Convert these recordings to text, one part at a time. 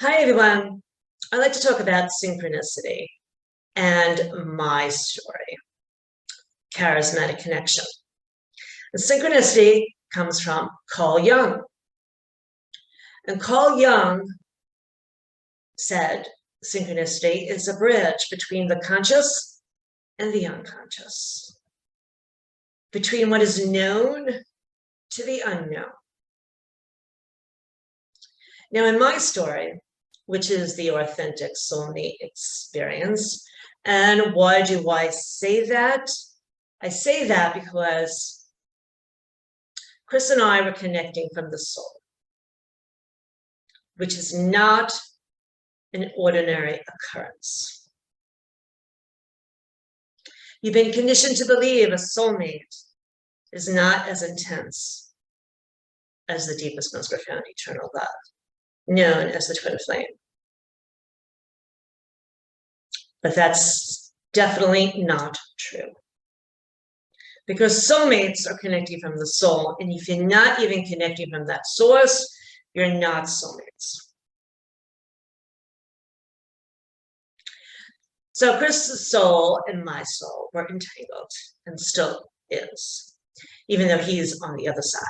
Hi, everyone. I'd like to talk about synchronicity and my story, charismatic connection. And synchronicity comes from Carl Jung. And Carl Jung said synchronicity is a bridge between the conscious and the unconscious, between what is known to the unknown. Now, in my story, which is the authentic soulmate experience. And why do I say that? I say that because Chris and I were connecting from the soul, which is not an ordinary occurrence. You've been conditioned to believe a soulmate is not as intense as the deepest, most profound eternal love, known as the twin flame. But that's definitely not true. Because soulmates are connecting from the soul, and if you're not even connecting from that source, you're not soulmates. So Chris's soul and my soul were entangled, and still is, even though he's on the other side.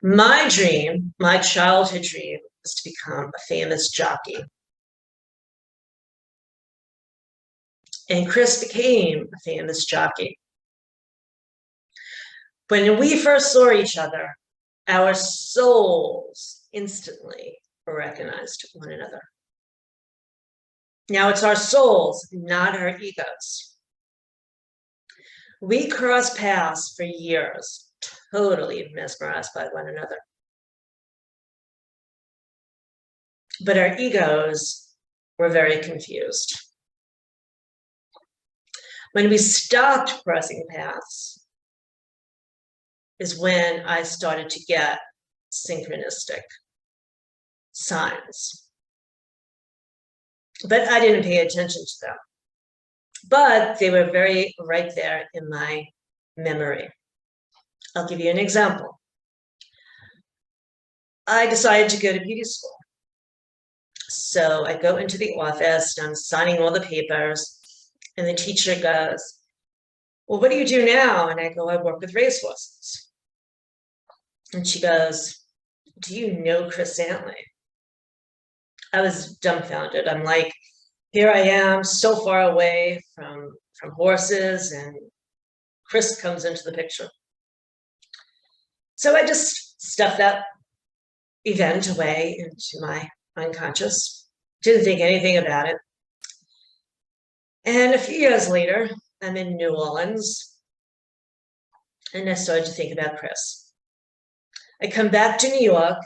My dream, my childhood dream, was to become a famous jockey. And Chris became a famous jockey. When we first saw each other, our souls instantly recognized one another. Now it's our souls, not our egos. We crossed paths for years, totally mesmerized by one another. But our egos were very confused. When we stopped crossing paths is when I started to get synchronistic signs. But I didn't pay attention to them. But they were very right there in my memory. I'll give you an example. I decided to go to beauty school. So I go into the office and I'm signing all the papers, and the teacher goes, "Well, what do you do now?" And I go, "I work with racehorses." And she goes, "Do you know Chris Antley?" I was dumbfounded. I'm like, here I am so far away from horses, and Chris comes into the picture. So I just stuffed that event away into my unconscious, didn't think anything about it. And a few years later, I'm in New Orleans, and I started to think about Chris. I come back to New York,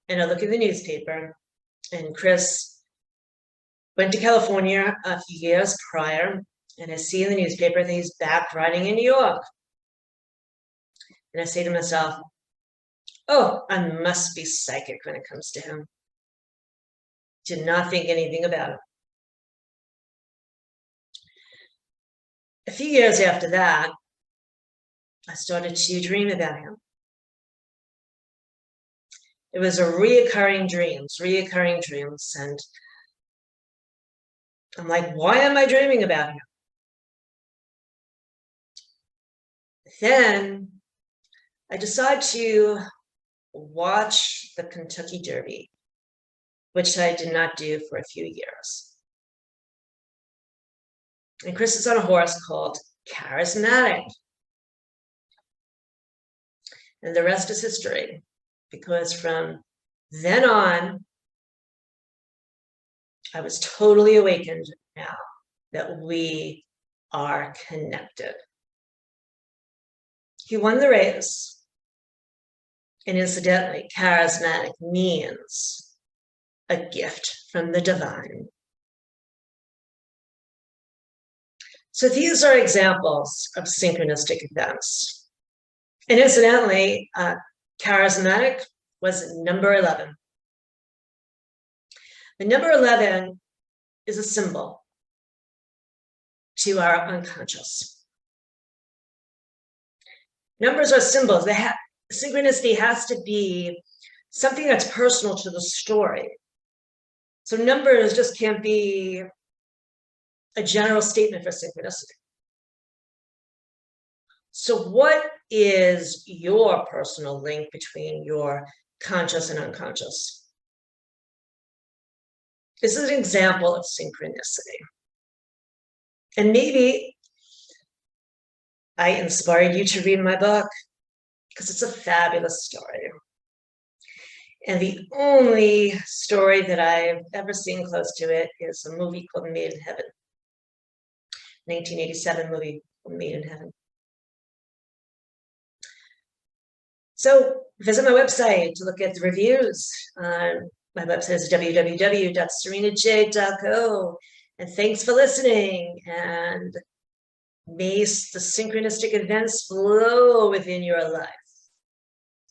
and I look at the newspaper, and Chris went to California a few years prior, and I see in the newspaper that he's back riding in New York. And I say to myself, oh, I must be psychic when it comes to him. Did not think anything about it. A few years after that, I started to dream about him. It was a reoccurring dreams, and I'm like, why am I dreaming about him? Then I decide to watch the Kentucky Derby, which I did not do for a few years. And Chris is on a horse called Charismatic. And the rest is history, because from then on, I was totally awakened now that we are connected. He won the race. And incidentally, charismatic means a gift from the divine. So these are examples of synchronistic events. And incidentally, charismatic was number 11. The number 11 is a symbol to our unconscious. Numbers are symbols. synchronicity has to be something that's personal to the story. So numbers just can't be a general statement for synchronicity. So what is your personal link between your conscious and unconscious? This is an example of synchronicity. And maybe I inspired you to read my book because it's a fabulous story. And the only story that I've ever seen close to it is a movie called Made in Heaven. 1987 movie called Made in Heaven. So visit my website to look at the reviews. My website is www.serenajade.co. And thanks for listening. And may the synchronistic events flow within your life.